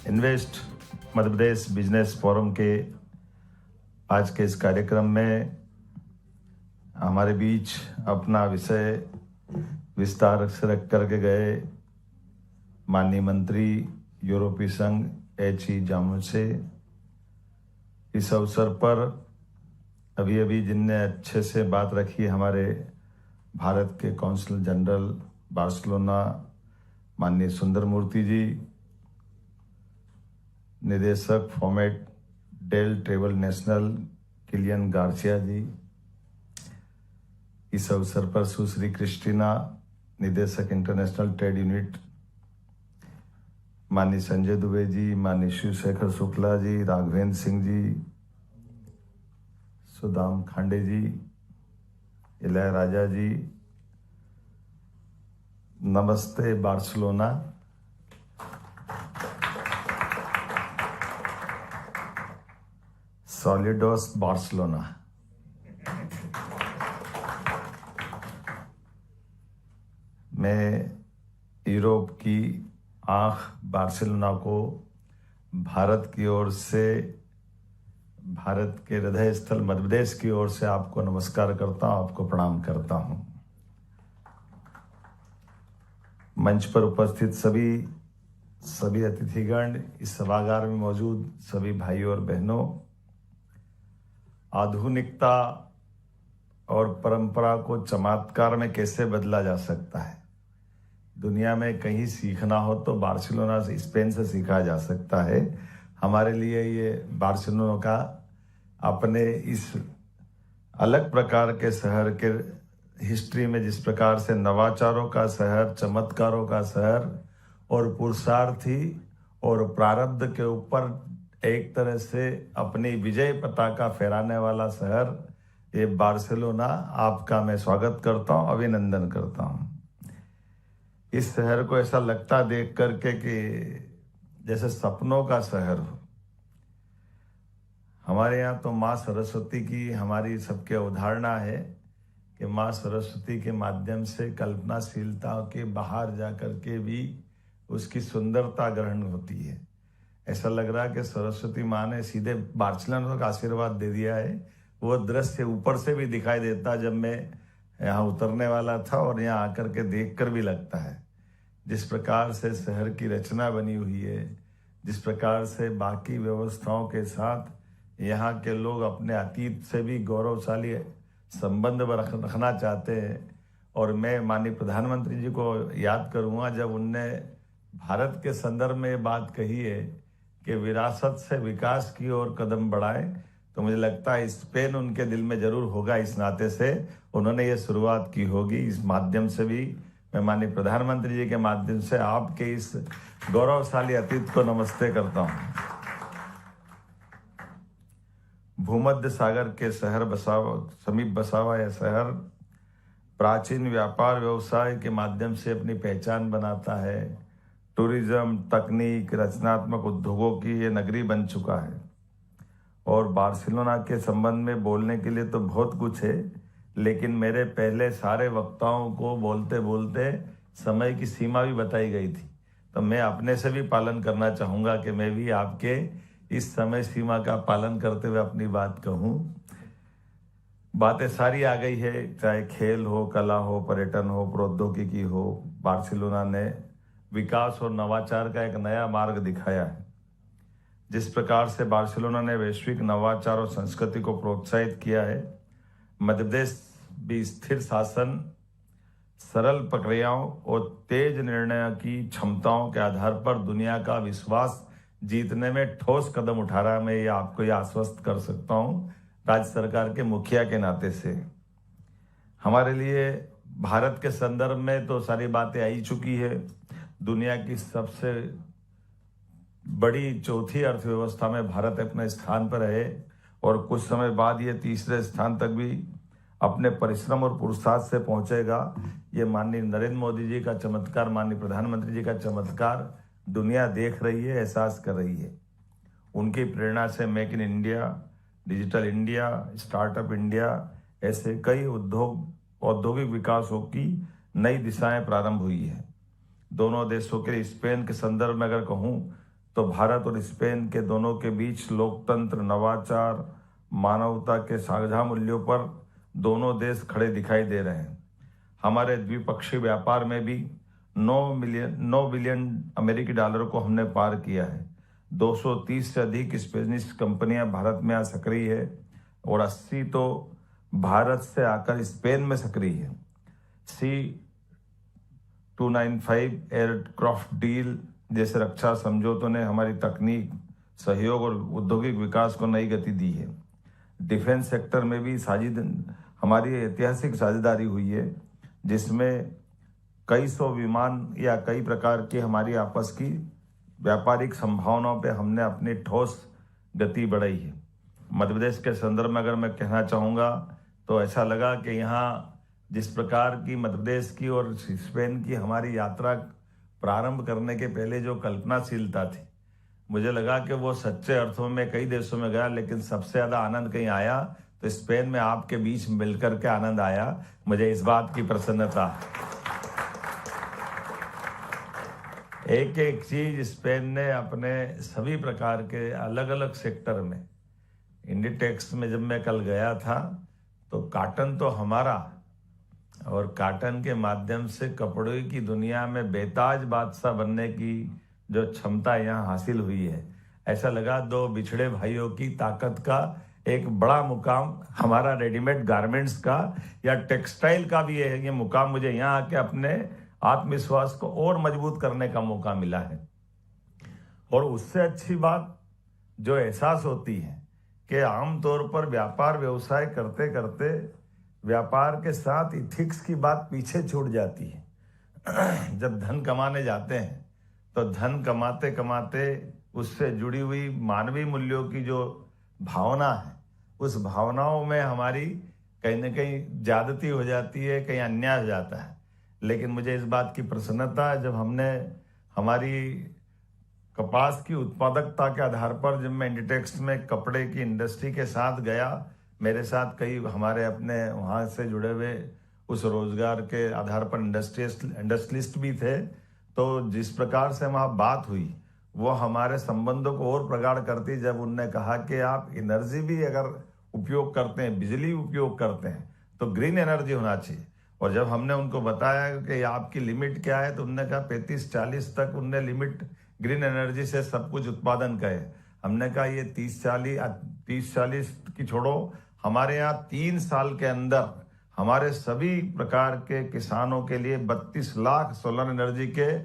Invest Madhya Pradesh business forum के आज के इस कार्यक्रम में हमारे बीच अपना विषय विस्तार से रख करके गए माननीय मंत्री यूरोपीय संघ एच.ई. जामुन से इस अवसर पर अभी जिनने अच्छे से बात रखी हमारे भारत के कौंसल जनरल बार्सिलोना माननीय सुंदर मूर्ति जी, निदेशक फॉर्मेट डेल ट्रेवल नेशनल किलियन गार्सिया जी, इस अवसर पर सुश्री क्रिस्टीना निदेशक इंटरनेशनल ट्रेड यूनिट माननीय संजय दुबे जी, माननीय शिवशेखर शुक्ला जी, राघवेंद्र सिंह जी, सुदाम खांडे जी, इलैयाराजा जी, नमस्ते बार्सिलोना। सॉलिडोस बार्सिलोना। मैं यूरोप की आंख बार्सिलोना को भारत की ओर से, भारत के हृदय स्थल मध्य प्रदेश की ओर से आपको नमस्कार करता हूं, आपको प्रणाम करता हूं। मंच पर उपस्थित सभी अतिथिगण, इस सभागार में मौजूद सभी भाइयों और बहनों, आधुनिकता और परंपरा को चमत्कार में कैसे बदला जा सकता है। दुनिया में कहीं सीखना हो तो बार्सिलोना से, स्पेन से सीखा जा सकता है। हमारे लिए ये बार्सिलोना का अपने इस अलग प्रकार के शहर के हिस्ट्री में जिस प्रकार से नवाचारों का शहर, चमत्कारों का शहर और पुरुषार्थी और प्रारब्ध के ऊपर एक तरह से अपनी विजय पताका फहराने वाला शहर ये बार्सिलोना, आपका मैं स्वागत करता हूं, अभिनंदन करता हूं। इस शहर को ऐसा लगता देख करके कि जैसे सपनों का शहर हो। हमारे यहाँ तो माँ सरस्वती की हमारी सबके अवधारणा है कि माँ सरस्वती के माध्यम से कल्पनाशीलता के बाहर जा करके भी उसकी सुंदरता ग्रहण होती है। ऐसा लग रहा है कि सरस्वती माँ ने सीधे बार्सिलोना का आशीर्वाद दे दिया है। वो दृश्य ऊपर से भी दिखाई देता जब मैं यहाँ उतरने वाला था और यहाँ आकर के देख कर भी लगता है जिस प्रकार से शहर की रचना बनी हुई है, जिस प्रकार से बाकी व्यवस्थाओं के साथ यहाँ के लोग अपने अतीत से भी गौरवशाली संबंध रखना चाहते हैं। और मैं माननीय प्रधानमंत्री जी को याद करूँगा जब उनने भारत के संदर्भ में ये बात कही है कि विरासत से विकास की ओर कदम बढ़ाए, तो मुझे लगता है स्पेन उनके दिल में जरूर होगा। इस नाते से उन्होंने ये शुरुआत की होगी। इस माध्यम से भी मैं माननीय प्रधानमंत्री जी के माध्यम से आपके इस गौरवशाली अतीत को नमस्ते करता हूँ। भूमध्य सागर के शहर समीप बसा हुआ यह शहर प्राचीन व्यापार व्यवसाय के माध्यम से अपनी पहचान बनाता है। टूरिज्म, तकनीक, रचनात्मक उद्योगों की ये नगरी बन चुका है। और बार्सिलोना के संबंध में बोलने के लिए तो बहुत कुछ है, लेकिन मेरे पहले सारे वक्ताओं को बोलते बोलते समय की सीमा भी बताई गई थी, तो मैं अपने से भी पालन करना चाहूँगा कि मैं भी आपके इस समय सीमा का पालन करते हुए अपनी बात कहूँ। बातें सारी आ गई है, चाहे खेल हो, कला हो, पर्यटन हो, प्रौद्योगिकी हो। बार्सिलोना ने विकास और नवाचार का एक नया मार्ग दिखाया है। जिस प्रकार से बार्सिलोना ने वैश्विक नवाचार और संस्कृति को प्रोत्साहित किया है, मध्य प्रदेश भी स्थिर शासन, सरल प्रक्रियाओं और तेज निर्णय की क्षमताओं के आधार पर दुनिया का विश्वास जीतने में ठोस कदम उठा रहा है। मैं ये आपको ये आश्वस्त कर सकता हूँ राज्य सरकार के मुखिया के नाते से। हमारे लिए भारत के संदर्भ में तो सारी बातें आई चुकी है। दुनिया की सबसे बड़ी चौथी अर्थव्यवस्था में भारत अपने स्थान पर है और कुछ समय बाद ये तीसरे स्थान तक भी अपने परिश्रम और पुरुषार्थ से पहुंचेगा। ये माननीय नरेंद्र मोदी जी का चमत्कार, माननीय प्रधानमंत्री जी का चमत्कार दुनिया देख रही है, एहसास कर रही है। उनकी प्रेरणा से make in India, digital India, startup India, ऐसे कई औद्योगिक विकासों की नई दिशाएं प्रारंभ हुई है। दोनों देशों के लिए स्पेन के संदर्भ में अगर कहूं तो भारत और स्पेन के दोनों के बीच लोकतंत्र, नवाचार, मानवता के साझा मूल्यों पर दोनों देश खड़े दिखाई दे रहे हैं। हमारे द्विपक्षीय व्यापार में भी 9 बिलियन अमेरिकी डॉलर को हमने पार किया है। 230 से अधिक स्पेनिश कंपनियां भारत में सक्रिय है और 80 तो भारत से आकर स्पेन में सक्रिय है। C-295 एयरक्राफ्ट डील जैसे रक्षा समझौतों ने हमारी तकनीक, सहयोग और औद्योगिक विकास को नई गति दी है। डिफेंस सेक्टर में भी हमारी ऐतिहासिक साझेदारी हुई है, जिसमें कई सौ विमान या कई प्रकार की हमारी आपस की व्यापारिक संभावनाओं पे हमने अपनी ठोस गति बढ़ाई है। मध्य प्रदेश के संदर्भ में अगर मैं कहना चाहूँगा तो ऐसा लगा कि यहाँ जिस प्रकार की मध्य प्रदेश की और स्पेन की हमारी यात्रा प्रारंभ करने के पहले जो कल्पनाशीलता थी, मुझे लगा कि वो सच्चे अर्थों में कई देशों में गया, लेकिन सबसे ज़्यादा आनंद कहीं आया तो स्पेन में आपके बीच मिलकर के आनंद आया। मुझे इस बात की प्रसन्नता। एक एक चीज स्पेन ने अपने सभी प्रकार के अलग अलग सेक्टर में, इंडिटेक्स में जब मैं कल गया था तो काटन तो हमारा, और काटन के माध्यम से कपड़े की दुनिया में बेताज बादशाह बनने की जो क्षमता यहाँ हासिल हुई है, ऐसा लगा दो बिछड़े भाइयों की ताकत का एक बड़ा मुकाम हमारा रेडीमेड गारमेंट्स का या टेक्सटाइल का भी है। ये मुकाम मुझे यहाँ आके अपने आत्मविश्वास को और मजबूत करने का मौका मिला है। और उससे अच्छी बात जो एहसास होती है कि आमतौर पर व्यापार व्यवसाय करते करते व्यापार के साथ इथिक्स की बात पीछे छूट जाती है। जब धन कमाने जाते हैं तो धन कमाते कमाते उससे जुड़ी हुई मानवीय मूल्यों की जो भावना है, उस भावनाओं में हमारी कहीं ना कहीं ज्यादती हो जाती है, कहीं अन्याय हो जाता है। लेकिन मुझे इस बात की प्रसन्नता है, जब हमने हमारी कपास की उत्पादकता के आधार पर, जब मैं इंडिटेक्स में कपड़े की इंडस्ट्री के साथ गया, मेरे साथ कई हमारे अपने वहाँ से जुड़े हुए उस रोजगार के आधार पर इंडस्ट्रियलिस्ट भी थे, तो जिस प्रकार से वहाँ बात हुई वो हमारे संबंधों को और प्रगाढ़ करती। जब उनने कहा कि आप एनर्जी भी अगर उपयोग करते हैं, बिजली उपयोग करते हैं, तो ग्रीन एनर्जी होना चाहिए। और जब हमने उनको बताया कि आपकी लिमिट क्या है, तो उनने कहा 35-40 तक उनने लिमिट ग्रीन एनर्जी से सब कुछ उत्पादन का है। हमने कहा ये 30-40 की छोड़ो, हमारे यहाँ 3 साल के अंदर हमारे सभी प्रकार के किसानों के लिए 32 लाख सोलर एनर्जी के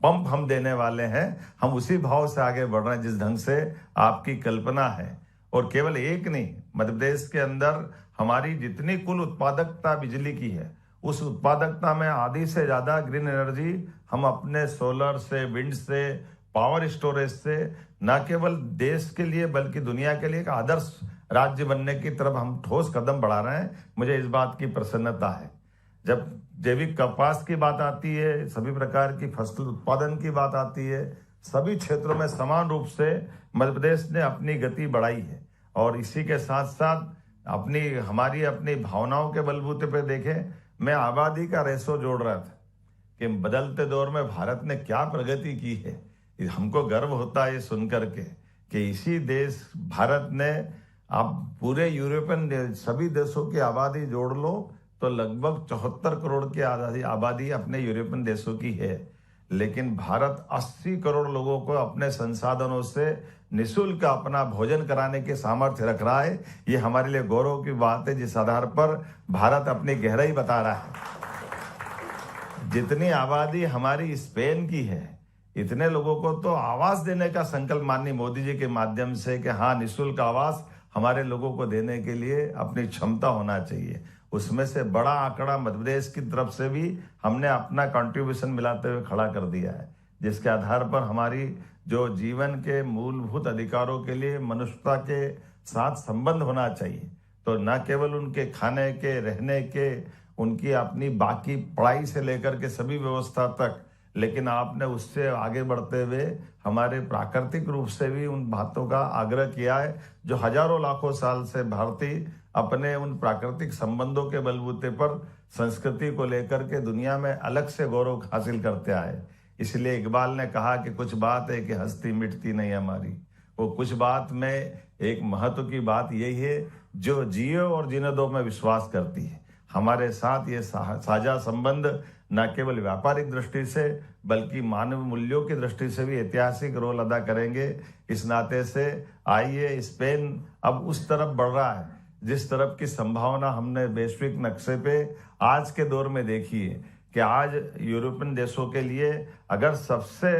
पंप हम देने वाले हैं। हम उसी भाव से आगे बढ़ रहे हैं जिस ढंग से आपकी कल्पना है। और केवल एक नहीं, मध्य प्रदेश के अंदर हमारी जितनी कुल उत्पादकता बिजली की है, उस उत्पादकता में आधी से ज्यादा ग्रीन एनर्जी हम अपने सोलर से, विंड से, पावर स्टोरेज से न केवल देश के लिए बल्कि दुनिया के लिए एक आदर्श राज्य बनने की तरफ हम ठोस कदम बढ़ा रहे हैं। मुझे इस बात की प्रसन्नता है। जब जैविक कपास की बात आती है, सभी प्रकार की फसल उत्पादन की बात आती है, सभी क्षेत्रों में समान रूप से मध्य प्रदेश ने अपनी गति बढ़ाई है। और इसी के साथ साथ हमारी अपनी भावनाओं के बलबूते पे देखें, मैं आबादी का रेशो जोड़ रहा था कि बदलते दौर में भारत ने क्या प्रगति की है। हमको गर्व होता है ये सुनकर के कि इसी देश भारत ने, आप पूरे यूरोपियन सभी देशों की आबादी जोड़ लो तो लगभग 74 करोड़ की आबादी अपने यूरोपियन देशों की है, लेकिन भारत 80 करोड़ लोगों को अपने संसाधनों से निःशुल्क अपना भोजन कराने के सामर्थ्य रख रहा है। ये हमारे लिए गौरव की बात है, जिस आधार पर भारत अपनी गहराई बता रहा है। जितनी आबादी हमारी स्पेन की है, इतने लोगों को तो आवास देने का संकल्प माननीय मोदी जी के माध्यम से कि हाँ, निःशुल्क आवास हमारे लोगों को देने के लिए अपनी क्षमता होना चाहिए। उसमें से बड़ा आंकड़ा मध्य प्रदेश की तरफ से भी हमने अपना कंट्रीब्यूशन मिलाते हुए खड़ा कर दिया है, जिसके आधार पर हमारी जो जीवन के मूलभूत अधिकारों के लिए मनुष्यता के साथ संबंध होना चाहिए, तो न केवल उनके खाने के, रहने के, उनकी अपनी बाकी पढ़ाई से लेकर के सभी व्यवस्था तक, लेकिन आपने उससे आगे बढ़ते हुए हमारे प्राकृतिक रूप से भी उन बातों का आग्रह किया है जो हजारों लाखों साल से भारतीय अपने उन प्राकृतिक संबंधों के बलबूते पर संस्कृति को लेकर के दुनिया में अलग से गौरव हासिल करते आए। इसलिए इकबाल ने कहा कि कुछ बात है कि हस्ती मिटती नहीं हमारी। वो कुछ बात में एक महत्व की बात यही है जो जियो और जीने दो में विश्वास करती है। हमारे साथ ये साझा संबंध न केवल व्यापारिक दृष्टि से बल्कि मानव मूल्यों की दृष्टि से भी ऐतिहासिक रोल अदा करेंगे। इस नाते से आइए, स्पेन अब उस तरफ बढ़ रहा है जिस तरफ की संभावना हमने वैश्विक नक्शे पे आज के दौर में देखी है कि आज यूरोपियन देशों के लिए अगर सबसे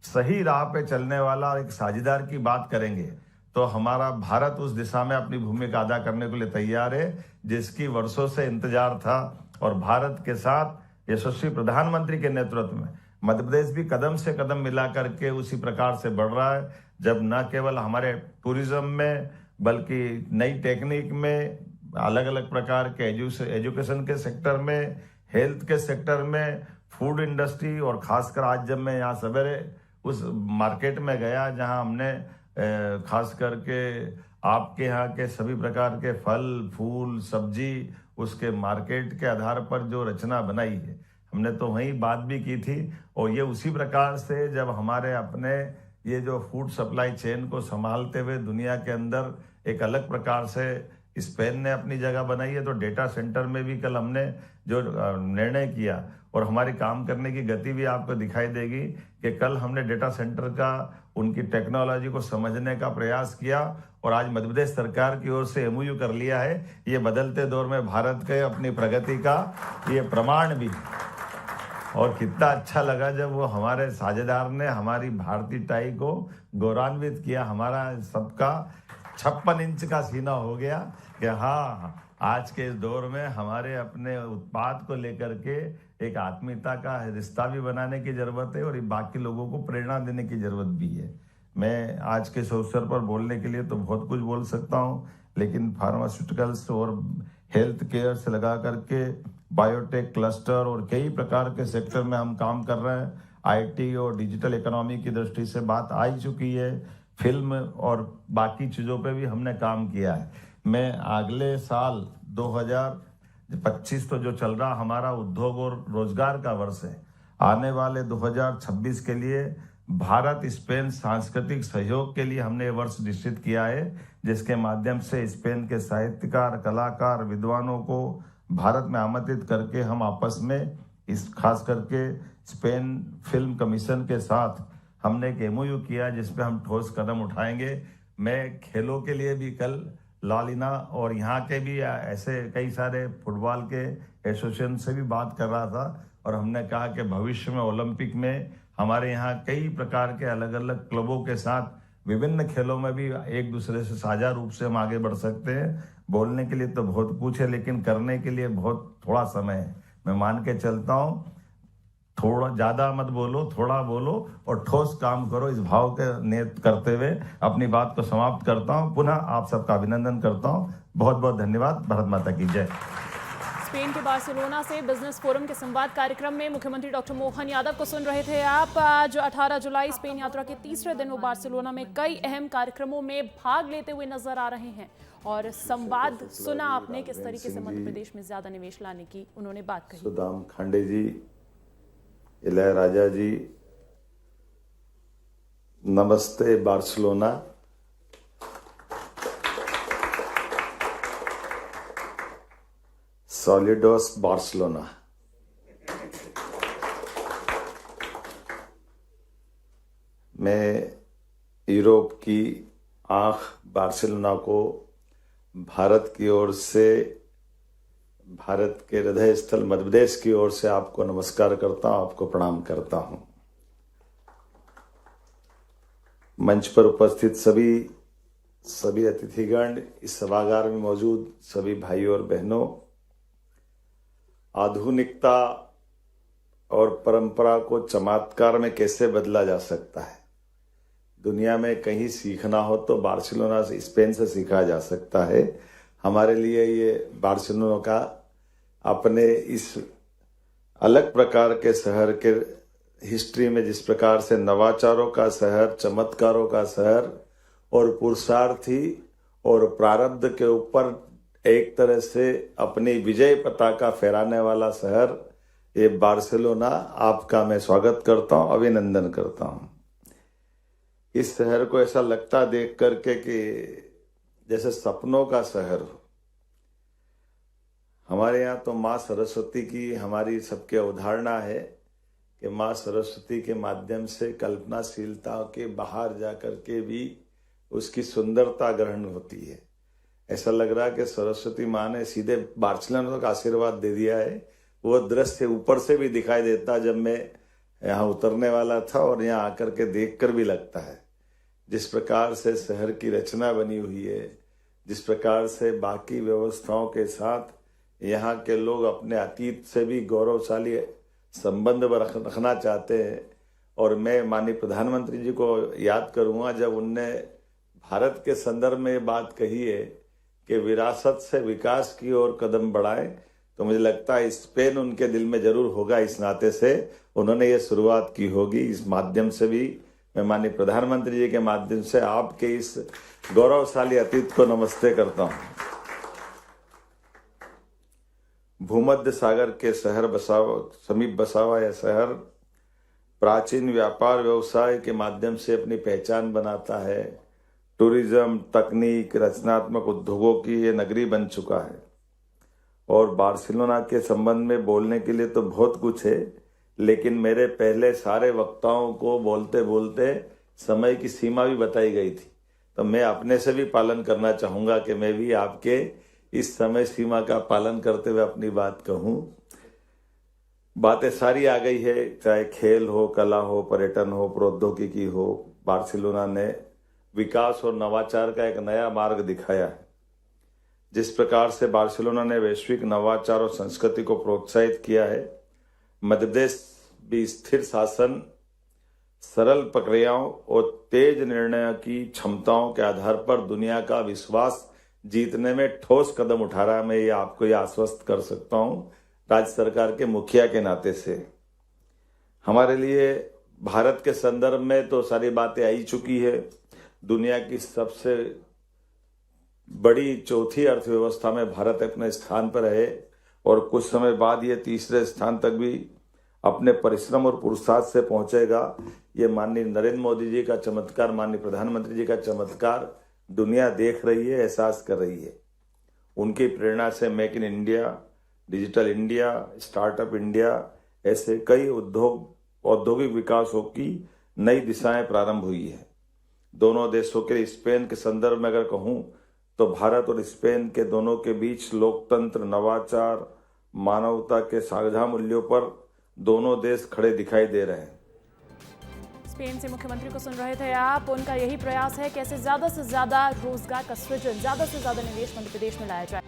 सही राह पे चलने वाला एक साझेदार की बात करेंगे तो हमारा भारत उस दिशा में अपनी भूमिका अदा करने के लिए तैयार है, जिसकी वर्षों से इंतजार था। और भारत के साथ यशस्वी प्रधानमंत्री के नेतृत्व में मध्य प्रदेश भी कदम से कदम मिला करके उसी प्रकार से बढ़ रहा है, जब न केवल हमारे टूरिज्म में बल्कि नई टेक्निक में, अलग अलग प्रकार के एजुकेशन के सेक्टर में, हेल्थ के सेक्टर में, फूड इंडस्ट्री, और खासकर आज जब मैं यहाँ सवेरे उस मार्केट में गया जहाँ हमने खास करके आपके यहाँ के सभी प्रकार के फल, फूल, सब्जी, उसके मार्केट के आधार पर जो रचना बनाई है, हमने तो वहीं बात भी की थी। और ये उसी प्रकार से जब हमारे अपने ये जो फूड सप्लाई चेन को संभालते हुए दुनिया के अंदर एक अलग प्रकार से स्पेन ने अपनी जगह बनाई है, तो डेटा सेंटर में भी कल हमने जो निर्णय किया और हमारी काम करने की गति भी आपको दिखाई देगी कि कल हमने डेटा सेंटर का, उनकी टेक्नोलॉजी को समझने का प्रयास किया और आज मध्य प्रदेश सरकार की ओर से MOU कर लिया है। ये बदलते दौर में भारत के अपनी प्रगति का ये प्रमाण भी। और कितना अच्छा लगा जब वो हमारे साझेदार ने हमारी भारतीय टाई को गौरवान्वित किया। हमारा सबका 56 इंच का सीना हो गया कि हाँ, आज के इस दौर में हमारे अपने उत्पाद को लेकर के एक आत्मीयता का रिश्ता भी बनाने की जरूरत है और बाकी लोगों को प्रेरणा देने की जरूरत भी है। मैं आज के इस अवसर पर बोलने के लिए तो बहुत कुछ बोल सकता हूँ, लेकिन फार्मास्यूटिकल्स और हेल्थ केयर से लगा करके बायोटेक क्लस्टर और कई प्रकार के सेक्टर में हम काम कर रहे हैं। IT और डिजिटल इकोनॉमी की दृष्टि से बात आ ही चुकी है। फिल्म और बाकी चीज़ों पे भी हमने काम किया है। मैं अगले साल 2025 तो जो चल रहा हमारा उद्योग और रोजगार का वर्ष है, आने वाले 2026 के लिए भारत स्पेन सांस्कृतिक सहयोग के लिए हमने ये वर्ष निश्चित किया है, जिसके माध्यम से स्पेन के साहित्यकार, कलाकार, विद्वानों को भारत में आमंत्रित करके हम आपस में इस खास करके स्पेन फिल्म कमीशन के साथ हमने एक MOU किया जिस पे हम ठोस कदम उठाएंगे। मैं खेलों के लिए भी कल लालिना और यहाँ के भी ऐसे कई सारे फुटबॉल के एसोसिएशन से भी बात कर रहा था और हमने कहा कि भविष्य में ओलंपिक में हमारे यहाँ कई प्रकार के अलग अलग क्लबों के साथ विभिन्न खेलों में भी एक दूसरे से साझा रूप से हम आगे बढ़ सकते हैं। बोलने के लिए तो बहुत कुछ है, लेकिन करने के लिए बहुत थोड़ा समय है। मैं मान के चलता हूँ, थोड़ा ज़्यादा मत बोलो, थोड़ा बोलो और ठोस काम करो। इस भाव के नियत करते हुए अपनी बात को समाप्त करता हूँ। पुनः आप सबका अभिनंदन करता हूँ। बहुत बहुत धन्यवाद। भारत माता की जय। स्पेन के बार्सिलोना से बिजनेस फोरम के संवाद कार्यक्रम में मुख्यमंत्री डॉक्टर मोहन यादव को सुन रहे थे आप। आज 18 जुलाई स्पेन यात्रा के तीसरे दिन वो बार्सिलोना में कई अहम कार्यक्रमों में भाग लेते हुए नजर आ रहे हैं और संवाद सुना आपने किस तरीके से मध्य प्रदेश में ज्यादा निवेश लाने की उन्होंने बात कही। सुदाम खांडे जी, इलैयाराजा जी, नमस्ते बार्सिलोना। सॉलिडोस बार्सिलोना। मैं यूरोप की आंख बार्सिलोना को भारत की ओर से, भारत के हृदय स्थल मध्य प्रदेश की ओर से आपको नमस्कार करता हूं, आपको प्रणाम करता हूं। मंच पर उपस्थित सभी अतिथिगण, इस सभागार में मौजूद सभी भाइयों और बहनों, आधुनिकता और परंपरा को चमत्कार में कैसे बदला जा सकता है। दुनिया में कहीं सीखना हो तो बार्सिलोना से, स्पेन से सीखा जा सकता है। हमारे लिए ये बार्सिलोना का अपने इस अलग प्रकार के शहर के हिस्ट्री में जिस प्रकार से नवाचारों का शहर, चमत्कारों का शहर और पुरुषार्थी और प्रारब्ध के ऊपर एक तरह से अपनी विजय पताका फहराने वाला शहर, ये बार्सिलोना आपका मैं स्वागत करता हूं, अभिनंदन करता हूं। इस शहर को ऐसा लगता देख करके कि जैसे सपनों का शहर हो। हमारे यहाँ तो माँ सरस्वती की हमारी सबके अवधारणा है कि माँ सरस्वती के माध्यम से कल्पनाशीलता के बाहर जाकर के भी उसकी सुंदरता ग्रहण होती है। ऐसा लग रहा है कि सरस्वती माँ ने सीधे बार्सिलोना का आशीर्वाद दे दिया है। वो दृश्य ऊपर से भी दिखाई देता जब मैं यहाँ उतरने वाला था और यहाँ आकर के देखकर भी लगता है जिस प्रकार से शहर की रचना बनी हुई है, जिस प्रकार से बाकी व्यवस्थाओं के साथ यहाँ के लोग अपने अतीत से भी गौरवशाली संबंध रखना चाहते हैं। और मैं माननीय प्रधानमंत्री जी को याद करूँगा जब उनने भारत के संदर्भ में ये बात कही है कि विरासत से विकास की ओर कदम बढ़ाएं, तो मुझे लगता है स्पेन उनके दिल में जरूर होगा। इस नाते से उन्होंने ये शुरुआत की होगी। इस माध्यम से भी मैं माननीय प्रधानमंत्री जी के माध्यम से आपके इस गौरवशाली अतीत को नमस्ते करता हूं। भूमध्य सागर के शहर समीप बसा हुआ यह शहर प्राचीन व्यापार व्यवसाय के माध्यम से अपनी पहचान बनाता है। टूरिज्म, तकनीक, रचनात्मक उद्योगों की ये नगरी बन चुका है। और बार्सिलोना के संबंध में बोलने के लिए तो बहुत कुछ है, लेकिन मेरे पहले सारे वक्ताओं को बोलते बोलते समय की सीमा भी बताई गई थी, तो मैं अपने से भी पालन करना चाहूँगा कि मैं भी आपके इस समय सीमा का पालन करते हुए अपनी बात कहूँ। बातें सारी आ गई है, चाहे खेल हो, कला हो, पर्यटन हो, प्रौद्योगिकी हो। बार्सिलोना ने विकास और नवाचार का एक नया मार्ग दिखाया है। जिस प्रकार से बार्सिलोना ने वैश्विक नवाचार और संस्कृति को प्रोत्साहित किया है, मध्य प्रदेश भी स्थिर शासन, सरल प्रक्रियाओं और तेज निर्णय की क्षमताओं के आधार पर दुनिया का विश्वास जीतने में ठोस कदम उठा रहा है। मैं ये आपको ये आश्वस्त कर सकता हूँ राज्य सरकार के मुखिया के नाते से। हमारे लिए भारत के संदर्भ में तो सारी बातें आई चुकी है। दुनिया की सबसे बड़ी चौथी अर्थव्यवस्था में भारत अपने स्थान पर है और कुछ समय बाद ये तीसरे स्थान तक भी अपने परिश्रम और पुरुषार्थ से पहुंचेगा। ये माननीय नरेंद्र मोदी जी का चमत्कार, माननीय प्रधानमंत्री जी का चमत्कार दुनिया देख रही है, एहसास कर रही है। उनकी प्रेरणा से make in India, digital India, startup India, ऐसे कई औद्योगिक विकासों की नई दिशाएं प्रारंभ हुई है। दोनों देशों के स्पेन के संदर्भ में अगर कहूं तो भारत और स्पेन के दोनों के बीच लोकतंत्र, नवाचार, मानवता के साझा मूल्यों पर दोनों देश खड़े दिखाई दे रहे हैं। स्पेन से मुख्यमंत्री को सुन रहे थे आप। उनका यही प्रयास है कैसे ज्यादा से ज्यादा रोजगार का सृजन, ज्यादा से ज्यादा निवेश मध्य प्रदेश में लाया जाए।